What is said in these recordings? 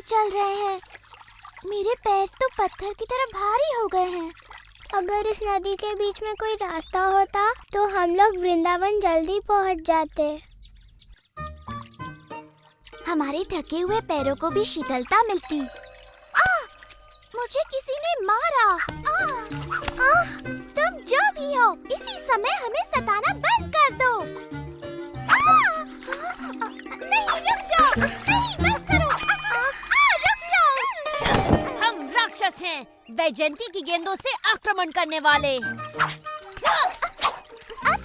चल रहे हैं? मेरे पैर तो पत्थर की तरह भारी हो गए हैं। अगर इस नदी के बीच में कोई रास्ता होता तो हम लोग वृंदावन जल्दी पहुंच जाते। हमारे थके हुए पैरों को भी शीतलता मिलती। मुझे किसी ने मारा। तुम जो भी हो, इसी समय हमें सताना बंद कर दो। नहीं, रुक जाओ। नहीं, बस करो। रुक जाओ। हम राक्षस हैं, वैजयंती की गेंदों से आक्रमण करने वाले। अब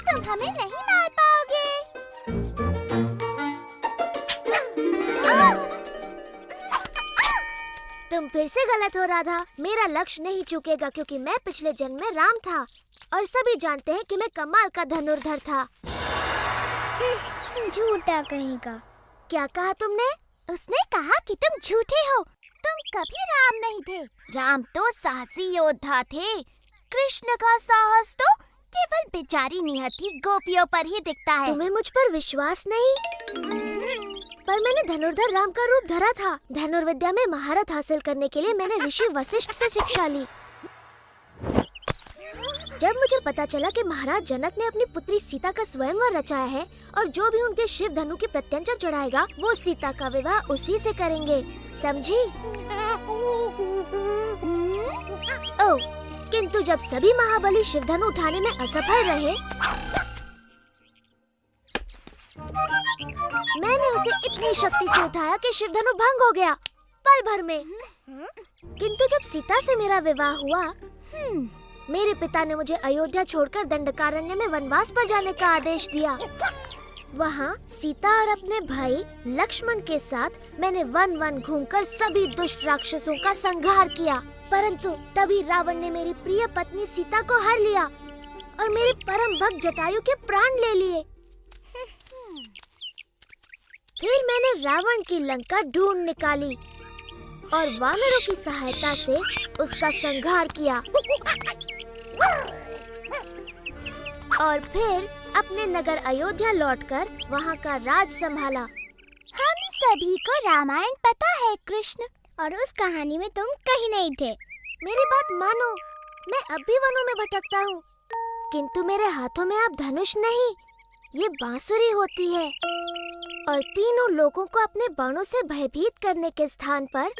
तुम हमें नहीं मार पाओगे। तुम फिर से गलत हो राधा। मेरा लक्ष्य नहीं चूकेगा क्योंकि मैं पिछले जन्म में राम था और सभी जानते हैं कि मैं कमाल का धनुर्धर था। झूठा कहीं का। क्या कहा तुमने? उसने कहा कि तुम झूठे हो। तुम कभी राम नहीं थे। राम तो साहसी योद्धा थे। कृष्ण का साहस तो केवल बेचारी निहत्थी गोपियों पर ही दिखता है। तुम्हें मुझ पर विश्वास नहीं? पर मैंने धनुर्धर राम का रूप धरा था। धनुर्विद्या में महारत हासिल करने के लिए मैंने ऋषि वशिष्ठ से शिक्षा ली। जब मुझे पता चला कि महाराज जनक ने अपनी पुत्री सीता का स्वयंवर रचाया है और जो भी उनके शिव धनु की प्रत्यंचा चढ़ाएगा वो सीता का विवाह उसी से करेंगे, समझी? ओह, किंतु जब सभी महाबली शिव धनु उठाने में असफल रहे, मैंने उसे इतनी शक्ति से उठाया कि शिव धनु भंग हो गया पल भर में। किंतु जब सीता से मेरा विवाह हुआ, मेरे पिता ने मुझे अयोध्या छोड़कर दंडकारण्य में वनवास पर जाने का आदेश दिया। वहाँ सीता और अपने भाई लक्ष्मण के साथ मैंने वन वन घूमकर सभी दुष्ट राक्षसों का संहार किया। परंतु तभी रावण ने मेरी प्रिय पत्नी सीता को हर लिया और मेरे परम भक्त जटायु के प्राण ले लिए। फिर मैंने रावण की लंका ढूंढ निकाली और वानरों की सहायता से उसका संहार किया और फिर अपने नगर अयोध्या लौटकर वहाँ का राज संभाला। हम सभी को रामायण पता है कृष्ण, और उस कहानी में तुम कहीं नहीं थे। मेरी बात मानो, मैं अब भी वनों में भटकता हूँ, किंतु मेरे हाथों में अब धनुष नहीं, ये बांसुरी होती है और तीनों लोगों को अपने बाणों से भयभीत करने के स्थान पर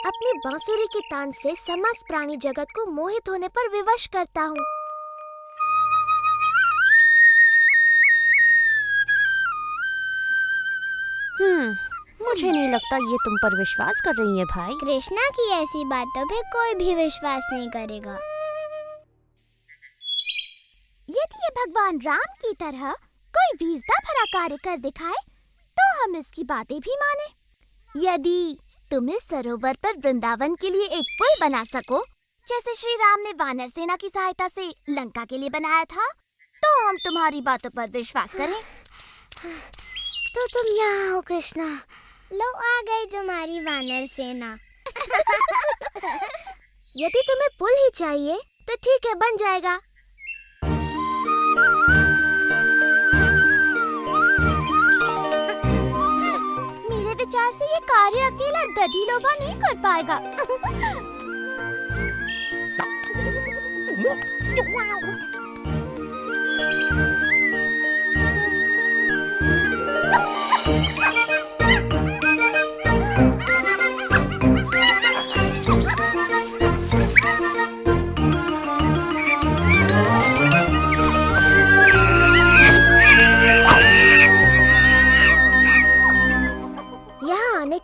अपनी बांसुरी के तान से समस्त प्राणी जगत को मोहित होने पर विवश करता हूँ। मुझे नहीं लगता ये तुम पर विश्वास कर रही है भाई। कृष्णा की ऐसी बातों पे कोई भी विश्वास नहीं करेगा। यदि ये भगवान राम की तरह कोई वीरता भरा कार्य कर दिखाए तो हम इसकी बातें भी माने। यदि तुम इस सरोवर पर वृंदावन के लिए एक पुल बना सको, जैसे श्री राम ने वानर सेना की सहायता से लंका के लिए बनाया था, तो हम तुम्हारी बातों पर विश्वास करें। तो तुम यहाँ हो कृष्णा, लो आ गई तुम्हारी वानर सेना। यदि तुम्हें पुल ही चाहिए तो ठीक है, बन जाएगा। मेरे विचार से ये कार्य अकेला दधिलोभा नहीं कर पाएगा।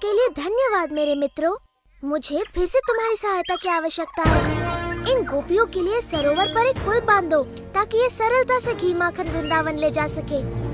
के लिए धन्यवाद मेरे मित्रों। मुझे फिर से तुम्हारी सहायता की आवश्यकता है। इन गोपियों के लिए सरोवर पर एक पुल बांध दो ताकि ये सरलता से घी माखन वृंदावन ले जा सके।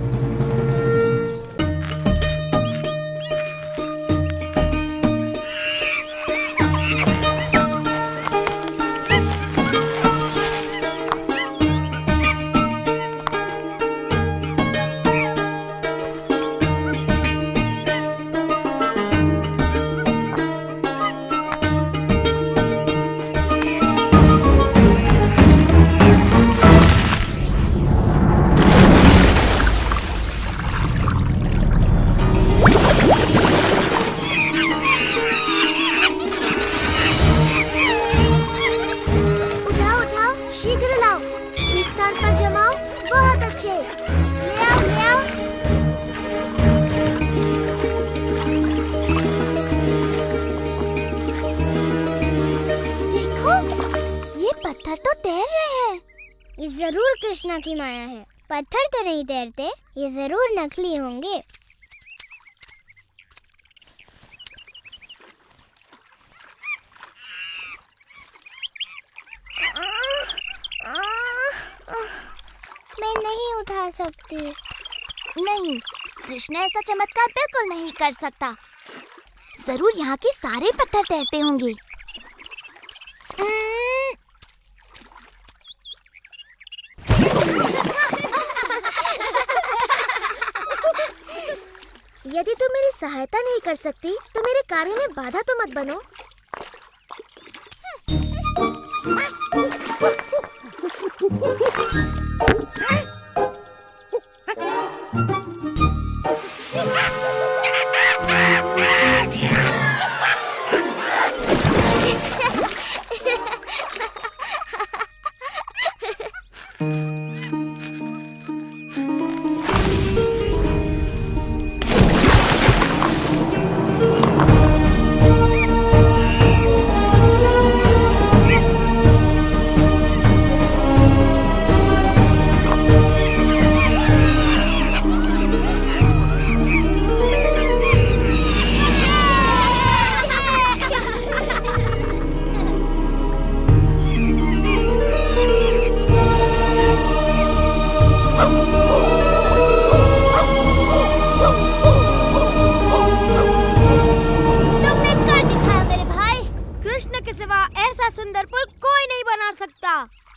जरूर कृष्णा की माया है। पत्थर तो नहीं तैरते, ये जरूर नकली होंगे। मैं नहीं उठा सकती। नहीं, कृष्णा ऐसा चमत्कार बिल्कुल नहीं कर सकता। जरूर यहाँ के सारे पत्थर तैरते होंगे। यदि तुम मेरी सहायता नहीं कर सकती तो मेरे कार्य में बाधा तो मत बनो।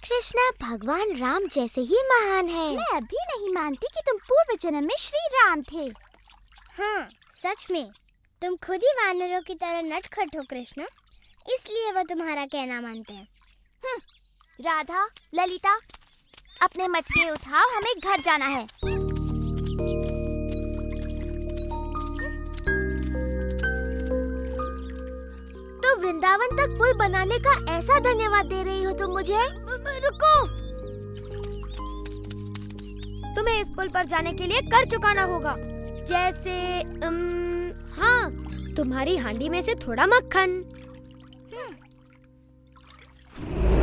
कृष्णा भगवान राम जैसे ही महान है। मैं अभी नहीं मानती कि तुम पूर्व जन्म में श्री राम थे। हाँ, सच में तुम खुद ही वानरों की तरह नटखट हो कृष्णा, इसलिए वो तुम्हारा कहना मानते हैं। राधा, ललिता, अपने मटके उठाओ, हमें घर जाना है। तो वृंदावन तक पुल बनाने का ऐसा धन्यवाद दे रही हो तुम मुझे? रुको, तुम्हें इस पुल पर जाने के लिए कर चुकाना होगा। जैसे हाँ, तुम्हारी हांडी में से थोड़ा मक्खन,